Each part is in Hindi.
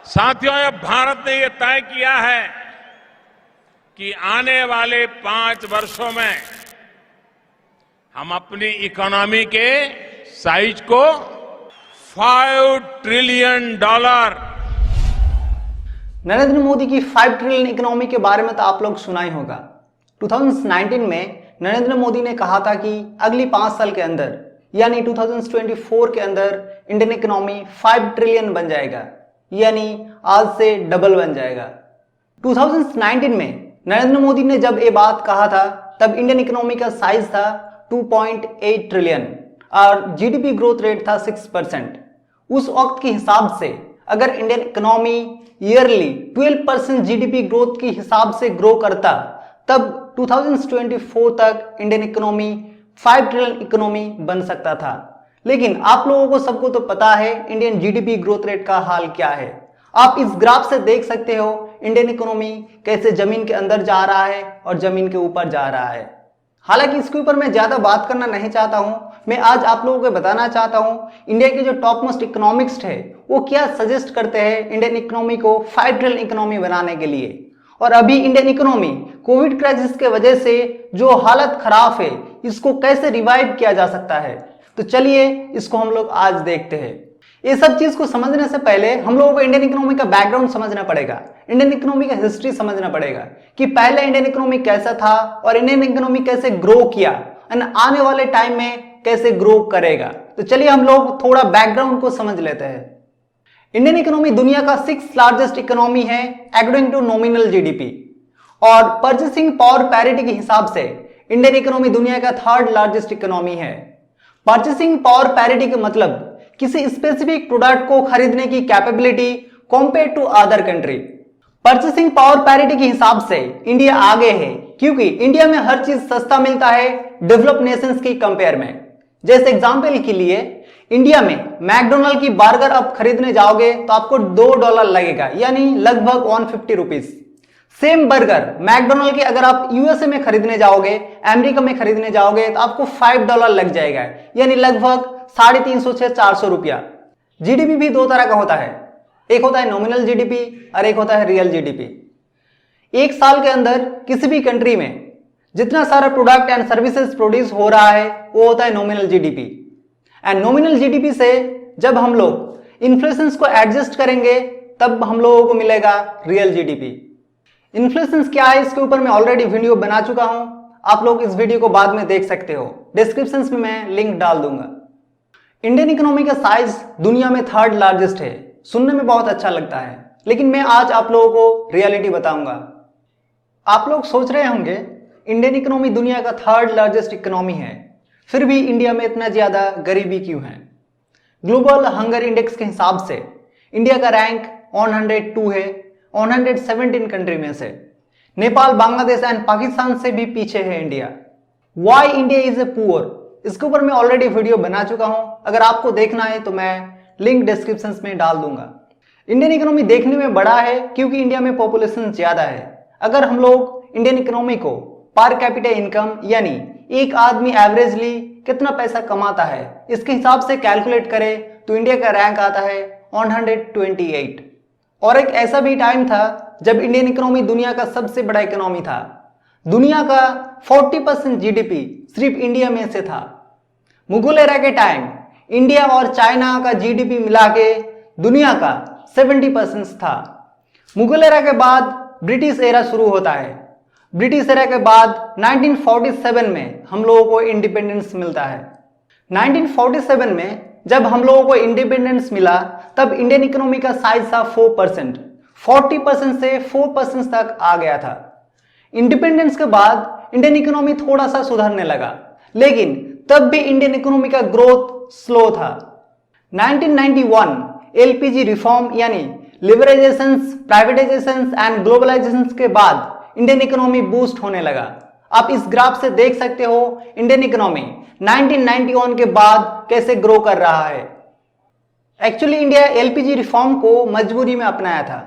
साथियों, अब भारत ने ये तय किया है कि आने वाले 5 वर्षों में हम अपनी इकोनॉमी के साइज को $5 ट्रिलियन। नरेंद्र मोदी की 5 ट्रिलियन इकोनॉमी के बारे में तो आप लोग सुना ही होगा। 2019 में नरेंद्र मोदी ने कहा था कि अगली 5 साल के अंदर यानी 2024 के अंदर इंडियन इकोनॉमी 5 ट्रिलियन बन जाएगा, यानी आज से डबल बन जाएगा। 2019 में नरेंद्र मोदी ने जब ये बात कहा था तब इंडियन इकोनॉमी का साइज था 2.8 ट्रिलियन और जीडीपी ग्रोथ रेट था 6%। उस वक्त के हिसाब से अगर Indian economy yearly 12% GDP growth के हिसाब से ग्रो करता तब 2024 तक इंडियन इकोनॉमी 5 ट्रिलियन इकोनॉमी बन सकता था। लेकिन आप लोगों को सबको तो पता है इंडियन जीडीपी ग्रोथ रेट का हाल क्या है। आप इस ग्राफ से देख सकते हो इंडियन इकोनॉमी कैसे जमीन के अंदर जा रहा है और जमीन के ऊपर जा रहा है। हालांकि इसके ऊपर मैं ज्यादा बात करना नहीं चाहता हूं। मैं आज आप लोगों को बताना चाहता हूं इंडिया के जो टॉप मोस्ट इकोनॉमिस्ट है वो क्या सजेस्ट करते हैं इंडियन इकोनॉमी को 5 ट्रिलियन इकोनॉमी बनाने के लिए। और अभी इंडियन इकोनॉमी कोविड क्राइसिस के वजह से जो हालत खराब है इसको कैसे रिवाइव किया जा सकता है, तो चलिए इसको हम लोग आज देखते हैं। ये सब चीज को समझने से पहले हम लोगों को इंडियन इकोनॉमी का बैकग्राउंड समझना पड़ेगा, इंडियन इकोनॉमी का हिस्ट्री समझना पड़ेगा कि पहले इंडियन इकोनॉमी कैसा था और इंडियन इकोनॉमी कैसे ग्रो किया और आने वाले टाइम में कैसे ग्रो करेगा। तो चलिए हम लोग थोड़ा बैकग्राउंड को समझ लेते हैं। इंडियन इकोनॉमी दुनिया का 6th लार्जेस्ट इकोनॉमी है अकॉर्डिंग टू नॉमिनल जीडीपी, और परचेसिंग पावर पैरिटी के हिसाब से इंडियन इकोनॉमी दुनिया का 3rd लार्जेस्ट इकोनॉमी है। परचेसिंग पावर पैरिटी का मतलब किसी स्पेसिफिक प्रोडक्ट को खरीदने की capability compare to other country. Purchasing power parity के हिसाब से इंडिया आगे है क्योंकि इंडिया में हर चीज सस्ता मिलता है डेवलप्ड नेशंस की कंपेयर में। जैसे एग्जांपल के लिए इंडिया में मैकडोनल्ड की बर्गर आप खरीदने जाओगे तो आपको $2 लगेगा, यानी लगभग 150 रुपीज। सेम बर्गर मैकडोनल्ड के अगर आप यूएसए में खरीदने जाओगे, अमेरिका में खरीदने जाओगे तो आपको $5 लग जाएगा, यानी लगभग 350 से 400 रुपया। जीडीपी भी 2 तरह का होता है, एक होता है नॉमिनल जीडीपी और एक होता है रियल जीडीपी। एक साल के अंदर किसी भी कंट्री में जितना सारा प्रोडक्ट एंड सर्विसेज प्रोड्यूस हो रहा है वो होता है nominal GDP. And nominal GDP से जब हम लोग इन्फ्लेशन को एडजस्ट करेंगे तब हम लोगों को मिलेगा रियल जीडीपी। इन्फ्लेशन क्या है इसके ऊपर मैं ऑलरेडी वीडियो बना चुका हूं, आप लोग इस वीडियो को बाद में देख सकते हो, डिस्क्रिप्शन में मैं लिंक डाल दूंगा। इंडियन इकोनॉमी का साइज दुनिया में 3rd लार्जेस्ट है। सुनने में बहुत अच्छा लगता है, लेकिन मैं आज आप लोगों को रियलिटी बताऊंगा। आप लोग सोच रहे होंगे इंडियन इकोनॉमी दुनिया का 3rd लार्जेस्ट इकोनॉमी है, फिर भी इंडिया में इतना ज्यादा गरीबी क्यों है? ग्लोबल हंगर इंडेक्स के हिसाब से इंडिया का रैंक 102 है 117 कंट्री में से। नेपाल, बांग्लादेश एंड पाकिस्तान से भी पीछे है India. Why India is a poor, इसके ऊपर मैं ऑलरेडी वीडियो बना चुका हूं, अगर आपको देखना है तो मैं लिंक डिस्क्रिप्शन में डाल दूंगा। इंडियन इकोनॉमी देखने में बड़ा है क्योंकि इंडिया में पॉपुलेशन ज्यादा है। अगर हम लोग इंडियन इकोनॉमी को पर कैपिटा इनकम यानी एक आदमी एवरेजली कितना पैसा कमाता है इसके हिसाब से कैलकुलेट करें तो इंडिया का रैंक आता है 128। और एक ऐसा भी टाइम था जब इंडियन इकोनॉमी दुनिया का सबसे बड़ा इकोनॉमी था। दुनिया का 40% जीडीपी सिर्फ इंडिया में से था। मुगल एरा के टाइम इंडिया और चाइना का जीडीपी मिला के दुनिया का 70% था। मुगल एरा के बाद ब्रिटिश एरा शुरू होता है। ब्रिटिश एरा के बाद 1947 में हम लोगों को इंडिपेंडेंस मिलता है। 1947 में जब हम लोगों को इंडिपेंडेंस मिला तब इंडियन इकोनॉमी का साइज था 4%, 40% से 4% तक आ गया था। इंडिपेंडेंस के बाद इंडियन इकोनॉमी थोड़ा सा सुधरने लगा, लेकिन तब भी इंडियन इकोनॉमी का ग्रोथ स्लो था। 1991 एलपीजी रिफॉर्म यानी लिबरलाइजेशन, प्राइवेटाइजेशन एंड ग्लोबलाइजेशन के बाद इंडियन इकोनॉमी बूस्ट होने लगा। आप इस ग्राफ से देख सकते हो इंडियन इकोनॉमी 1991 के बाद कैसे ग्रो कर रहा है। एक्चुअली इंडिया एलपीजी रिफॉर्म को मजबूरी में अपनाया था।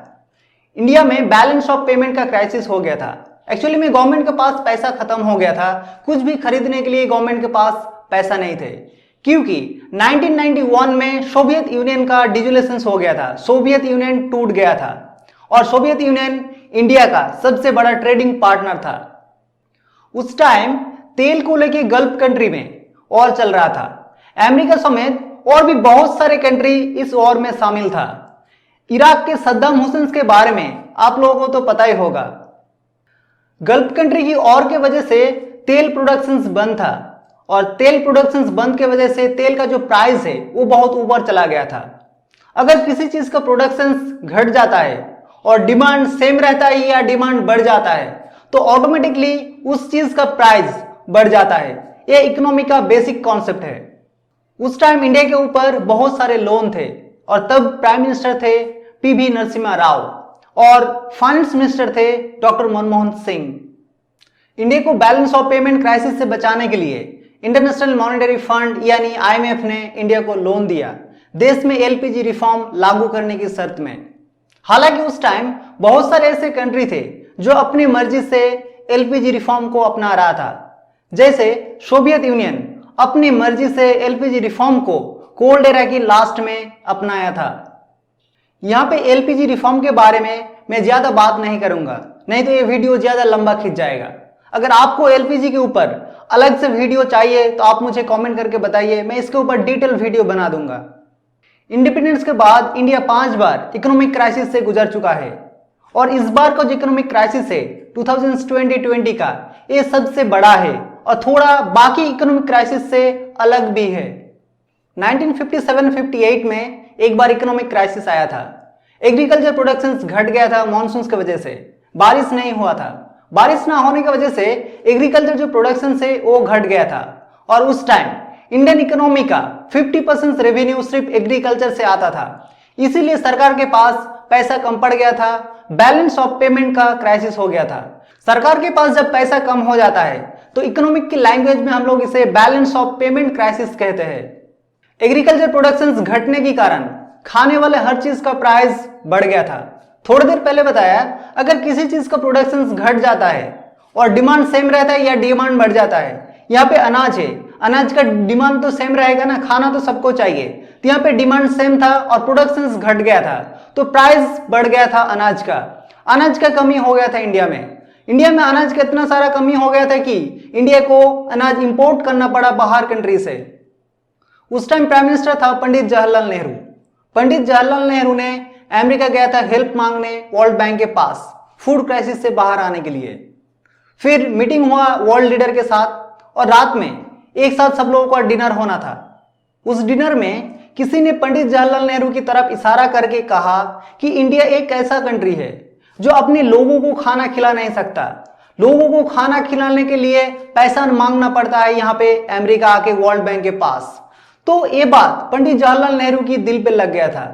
इंडिया में बैलेंस ऑफ पेमेंट का क्राइसिस हो गया था। एक्चुअली में गवर्नमेंट के पास पैसा खत्म हो गया था, कुछ भी खरीदने के लिए गवर्नमेंट के पास पैसा नहीं थे, क्योंकि 1991 में सोवियत यूनियन का डिसोल्यूशन हो गया था, सोवियत यूनियन टूट गया था और सोवियत यूनियन इंडिया का सबसे बड़ा ट्रेडिंग पार्टनर था। उस टाइम तेल को लेके गल्फ कंट्री में वॉर चल रहा था। अमेरिका समेत और भी बहुत सारे कंट्री इस वॉर में शामिल था। इराक के सद्दाम हुसैन के बारे में आप लोगों को तो पता ही होगा। गल्फ कंट्री की वॉर के वजह से तेल प्रोडक्शंस बंद था और तेल प्रोडक्शंस बंद के वजह से तेल का जो प्राइस है वो बहुत ऊपर चला गया था। अगर किसी चीज का प्रोडक्शंस घट जाता है और डिमांड सेम रहता है या डिमांड बढ़ जाता है तो ऑटोमेटिकली उस चीज का प्राइस बढ़ जाता है। ये इकोनॉमी का बेसिक कॉन्सेप्ट है। उस टाइम इंडिया के ऊपर बहुत सारे लोन थे और तब प्राइम मिनिस्टर थे पीवी नरसिम्हा राव और फाइनेंस मिनिस्टर थे डॉक्टर मनमोहन सिंह। इंडिया को बैलेंस ऑफ पेमेंट क्राइसिस से बचाने के लिए इंटरनेशनल मॉनेटरी फंड यानी आईएमएफ ने इंडिया को लोन दिया देश में एलपीजी रिफॉर्म लागू करने की शर्त में। हालांकि उस टाइम बहुत सारे ऐसे कंट्री थे जो अपनी मर्जी से एलपीजी रिफॉर्म को अपना रहा था। जैसे सोवियत यूनियन अपनी मर्जी से एलपीजी रिफॉर्म को कोल्ड एरा की लास्ट में अपनाया था। यहां पे एलपीजी रिफॉर्म के बारे में मैं ज्यादा बात नहीं करूंगा, नहीं तो ये वीडियो ज्यादा लंबा खिंच जाएगा। अगर आपको एलपीजी के ऊपर अलग से वीडियो चाहिए तो आप मुझे कमेंट करके बताइए, मैं इसके ऊपर डिटेल वीडियो बना दूंगा। इंडिपेंडेंस के बाद इंडिया 5 बार इकोनॉमिक क्राइसिस से गुजर चुका है और इस बार का जो इकोनॉमिक क्राइसिस है 2020 का ये सबसे बड़ा है और थोड़ा बाकी इकोनॉमिक क्राइसिस से अलग भी है। 1957-58 में एक बार इकोनॉमिक क्राइसिस आया था। एग्रीकल्चर प्रोडक्शन घट गया था मॉनसून की वजह से, बारिश नहीं हुआ था। बारिश ना होने की वजह से एग्रीकल्चर जो प्रोडक्शन है वो घट गया था और उस टाइम इंडियन इकोनॉमी का 50% रेवेन्यू सिर्फ एग्रीकल्चर से आता था। इसीलिए सरकार के पास पैसा कम पड़ गया था, बैलेंस ऑफ पेमेंट का क्राइसिस हो गया था। सरकार के पास जब पैसा कम हो जाता है तो इकोनॉमिक की लैंग्वेज में हम लोग इसे बैलेंस ऑफ पेमेंट क्राइसिस कहते हैं। एग्रीकल्चर प्रोडक्शन घटने के कारण खाने वाले हर चीज का प्राइस बढ़ गया था। थोड़ी देर पहले बताया अगर किसी चीज का प्रोडक्शन घट जाता है और डिमांड सेम रहता है या डिमांड बढ़ जाता है। यहाँ पे अनाज है, अनाज का डिमांड तो सेम रहेगा ना, खाना तो सबको चाहिए। तो यहाँ पे डिमांड सेम था और प्रोडक्शन घट गया था तो प्राइस बढ़ गया था अनाज का। अनाज का कमी हो गया था इंडिया में। इंडिया में अनाज का इतना सारा कमी हो गया था कि इंडिया को अनाज इंपोर्ट करना पड़ा बाहर कंट्री से। उस टाइम प्राइम मिनिस्टर था पंडित जवाहरलाल नेहरू। पंडित जवाहरलाल नेहरू ने अमेरिका गया था हेल्प मांगने वर्ल्ड बैंक के पास फूड क्राइसिस से बाहर आने के लिए। फिर मीटिंग हुआ वर्ल्ड लीडर के साथ और रात में एक साथ सब लोगों का डिनर होना था। उस डिनर में किसी ने पंडित जवाहरलाल नेहरू की तरफ इशारा करके कहा कि इंडिया एक ऐसा कंट्री है जो अपने लोगों को खाना खिला नहीं सकता। लोगों को खाना खिलाने के लिए पैसा मांगना पड़ता है यहाँ पे अमेरिका आके वर्ल्ड बैंक के पास। तो ये बात पंडित जवाहरलाल नेहरू की दिल पे लग गया था।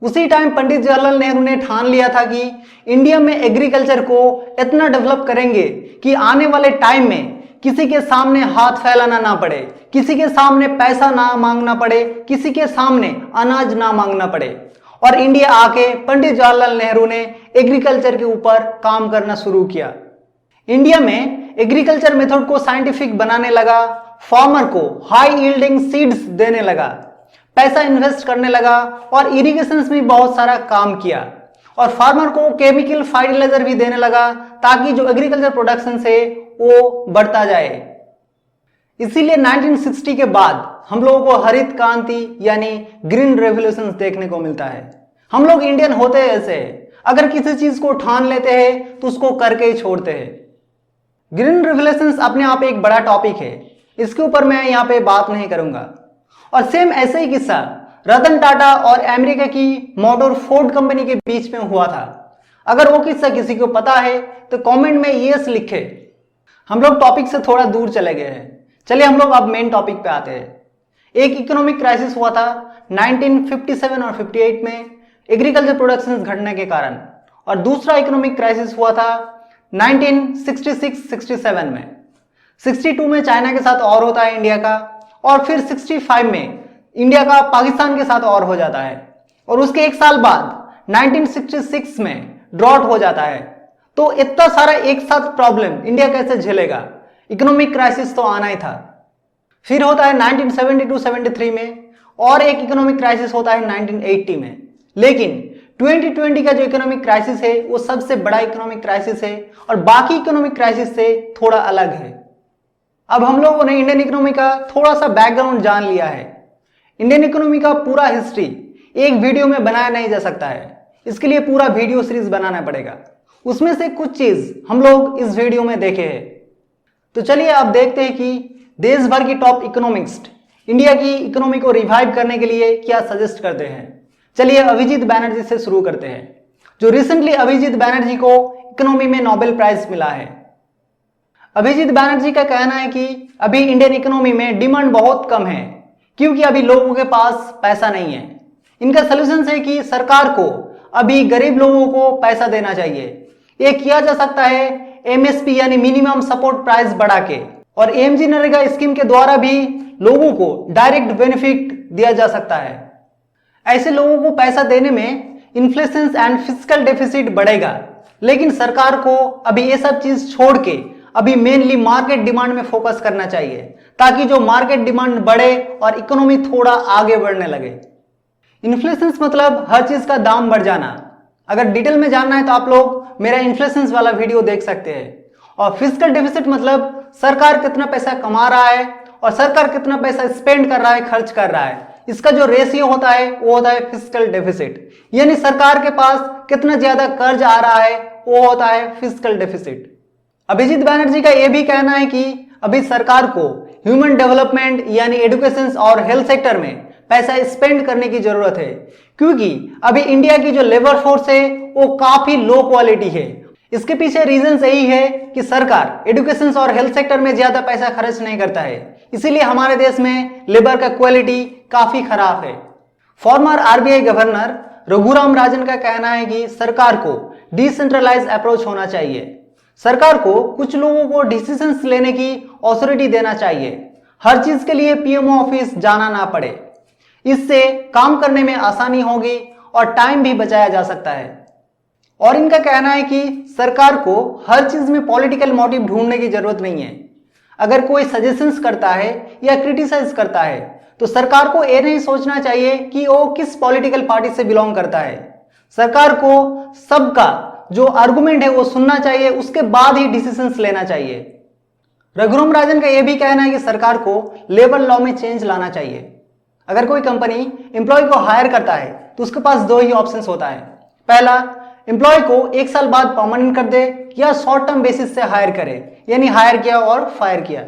उसी टाइम पंडित जवाहरलाल नेहरू ने ठान लिया था कि इंडिया में एग्रीकल्चर को इतना डेवलप करेंगे कि आने वाले टाइम में किसी के सामने हाथ फैलाना ना पड़े, किसी के सामने पैसा ना मांगना पड़े, किसी के सामने अनाज ना मांगना पड़े। और इंडिया आके पंडित जवाहरलाल नेहरू ने एग्रीकल्चर के ऊपर काम करना शुरू किया। इंडिया में एग्रीकल्चर मेथड को साइंटिफिक बनाने लगा, फार्मर को हाई यील्डिंग सीड्स देने लगा, पैसा इन्वेस्ट करने लगा और इरिगेशन में बहुत सारा काम किया और फार्मर को केमिकल फर्टिलाइजर भी देने लगा ताकि जो एग्रीकल्चर प्रोडक्शन है वो बढ़ता जाए। इसीलिए 1960 के बाद हम लोगों को हरित क्रांति यानी ग्रीन रेवोल्यूशन देखने को मिलता है। हम लोग इंडियन होते हैं ऐसे, अगर किसी चीज को ठान लेते हैं तो उसको करके ही छोड़ते हैं। ग्रीन रेवोल्यूशन अपने आप एक बड़ा टॉपिक है, इसके ऊपर मैं यहाँ पे बात नहीं करूंगा। और सेम ऐसे ही किस्सा रतन टाटा और अमेरिका की मोटर फोर्ड कंपनी के बीच में हुआ था। अगर वो किस्सा किसी को पता है तो कमेंट में यस लिखे। हम लोग टॉपिक से थोड़ा दूर चले गए हैं, चलिए हम लोग अब मेन टॉपिक पे आते हैं। एक इकोनॉमिक क्राइसिस हुआ था 1957 और 58 में एग्रीकल्चर प्रोडक्शन घटने के कारण, और दूसरा इकोनॉमिक क्राइसिस हुआ था 1966-67 में। 62 में चाइना के साथ और होता है इंडिया का, और फिर 65 में इंडिया का पाकिस्तान के साथ और हो जाता है, और उसके एक साल बाद 1966 में ड्रॉट हो जाता है। तो इतना सारा एक साथ प्रॉब्लम इंडिया कैसे झेलेगा? इकोनॉमिक क्राइसिस तो आना ही था। फिर होता है 1972-73 में, और एक इकोनॉमिक क्राइसिस होता है 1980 में। लेकिन 2020 का जो इकोनॉमिक क्राइसिस है वो सबसे बड़ा इकोनॉमिक क्राइसिस है और बाकी इकोनॉमिक क्राइसिस से थोड़ा अलग है। अब हम लोगों ने इंडियन इकोनॉमी का थोड़ा सा बैकग्राउंड जान लिया है। इंडियन इकोनॉमी का पूरा हिस्ट्री एक वीडियो में बनाया नहीं जा सकता है, इसके लिए पूरा वीडियो सीरीज बनाना पड़ेगा। उसमें से कुछ चीज हम लोग इस वीडियो में देखे हैं। तो चलिए अब देखते हैं कि देश भर की टॉप इकोनॉमिस्ट इंडिया की इकोनॉमी को रिवाइव करने के लिए क्या सजेस्ट करते हैं। चलिए अभिजीत बैनर्जी से शुरू करते हैं, जो रिसेंटली अभिजीत बैनर्जी को इकोनॉमी में नोबेल प्राइज मिला है। अभिजीत बैनर्जी का कहना है कि अभी इंडियन इकोनॉमी में डिमांड बहुत कम है क्योंकि अभी लोगों के पास पैसा नहीं है। इनका सलूशन है कि सरकार को अभी गरीब लोगों को पैसा देना चाहिए। ये किया जा सकता है एमएसपी यानी मिनिमम सपोर्ट प्राइस बढ़ा के, और एमजी नरेगा स्कीम के द्वारा भी लोगों को डायरेक्ट बेनिफिट दिया जा सकता है। ऐसे लोगों को पैसा देने में इन्फ्लेशन एंड फिस्कल डेफिसिट बढ़ेगा, लेकिन सरकार को अभी ये सब चीज छोड़ के अभी मेनली मार्केट डिमांड में फोकस करना चाहिए, ताकि जो मार्केट डिमांड बढ़े और इकोनॉमी थोड़ा आगे बढ़ने लगे। इन्फ्लेशन मतलब हर चीज का दाम बढ़ जाना। अगर डिटेल में जानना है तो आप लोग मेरा इन्फ्लेशन वाला वीडियो देख सकते हैं। और फिस्कल डेफिसिट मतलब सरकार कितना पैसा कमा रहा है और सरकार कितना पैसा स्पेंड कर रहा है, खर्च कर रहा है, इसका जो रेशियो होता है वो होता है फिस्कल डेफिसिट। यानी सरकार के पास कितना ज्यादा कर्ज आ रहा है वो होता है फिस्कल डेफिसिट। अभिजीत बैनर्जी का यह भी कहना है कि अभी सरकार को ह्यूमन डेवलपमेंट यानी एजुकेशन और हेल्थ सेक्टर में पैसा स्पेंड करने की जरूरत है, क्योंकि अभी इंडिया की जो लेबर फोर्स है वो काफी लो क्वालिटी है। इसके पीछे रीजन यही है कि सरकार एजुकेशन और हेल्थ सेक्टर में ज्यादा पैसा खर्च नहीं करता है, इसीलिए हमारे देश में लेबर का क्वालिटी काफी खराब है। Farmer RBI governor Raghuram Rajan का कहना है कि सरकार को डिसेंट्रलाइज अप्रोच होना चाहिए। सरकार को कुछ लोगों को डिसीजंस लेने की अथॉरिटी देना चाहिए, हर चीज के लिए पीएमओ ऑफिस जाना ना पड़े। इससे काम करने में आसानी होगी और टाइम भी बचाया जा सकता है। और इनका कहना है कि सरकार को हर चीज में पॉलिटिकल मोटिव ढूंढने की जरूरत नहीं है। अगर कोई सजेशंस करता है या क्रिटिसाइज करता है तो सरकार को यह नहीं सोचना चाहिए कि वो किस पॉलिटिकल पार्टी से बिलोंग करता है। सरकार को सबका जो आर्गुमेंट है वो सुनना चाहिए, उसके बाद ही डिसीजंस लेना चाहिए। रघुराम राजन का यह भी कहना है कि सरकार को लेबर लॉ में चेंज लाना चाहिए। अगर कोई कंपनी एम्प्लॉय को हायर करता है तो उसके पास दो ही ऑप्शंस होता है। पहला, एम्प्लॉय को 1 साल बाद परमानेंट कर दे या शॉर्ट टर्म बेसिस से हायर करे, यानी हायर किया और फायर किया।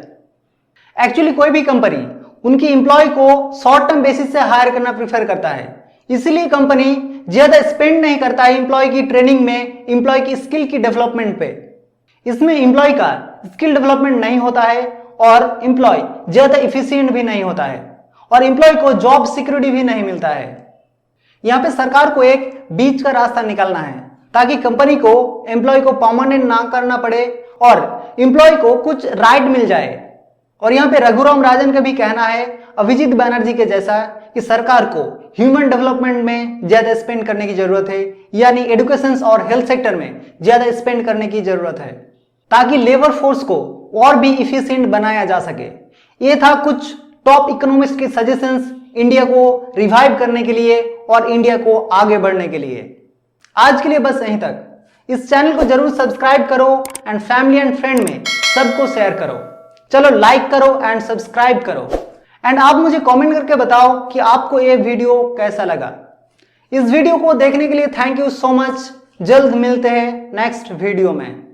एक्चुअली कोई भी कंपनी उनकी एम्प्लॉय को शॉर्ट टर्म बेसिस से हायर करना प्रीफर करता है, इसीलिए कंपनी ज्यादा स्पेंड नहीं करता है एम्प्लॉय की ट्रेनिंग में, एम्प्लॉय की स्किल की डेवलपमेंट पे। इसमें एम्प्लॉय का स्किल डेवलपमेंट नहीं होता है और एम्प्लॉय ज्यादा इफिशियंट भी नहीं होता है और एम्प्लॉय को जॉब सिक्योरिटी भी नहीं मिलता है। यहाँ पे सरकार को एक बीच का रास्ता निकालना है ताकि कंपनी को एम्प्लॉय को परमानेंट ना करना पड़े और एम्प्लॉय को कुछ राइट मिल जाए। और यहाँ पे रघुराम राजन का भी कहना है अभिजीत बैनर्जी के जैसा कि सरकार को ह्यूमन डेवलपमेंट में ज्यादा स्पेंड करने की जरूरत है, यानी एजुकेशन और हेल्थ सेक्टर में ज्यादा स्पेंड करने की जरूरत है, ताकि लेबर फोर्स को और भी इफिशिएंट बनाया जा सके। ये था कुछ टॉप इकोनॉमिस्ट की सजेशंस इंडिया को रिवाइव करने के लिए और इंडिया को आगे बढ़ने के लिए। आज के लिए बस यहीं तक। इस चैनल को जरूर सब्सक्राइब करो एंड फैमिली एंड फ्रेंड में सबको शेयर करो। चलो लाइक करो एंड सब्सक्राइब करो एंड आप मुझे कमेंट करके बताओ कि आपको ये वीडियो कैसा लगा। इस वीडियो को देखने के लिए थैंक यू सो मच। जल्द मिलते हैं नेक्स्ट वीडियो में।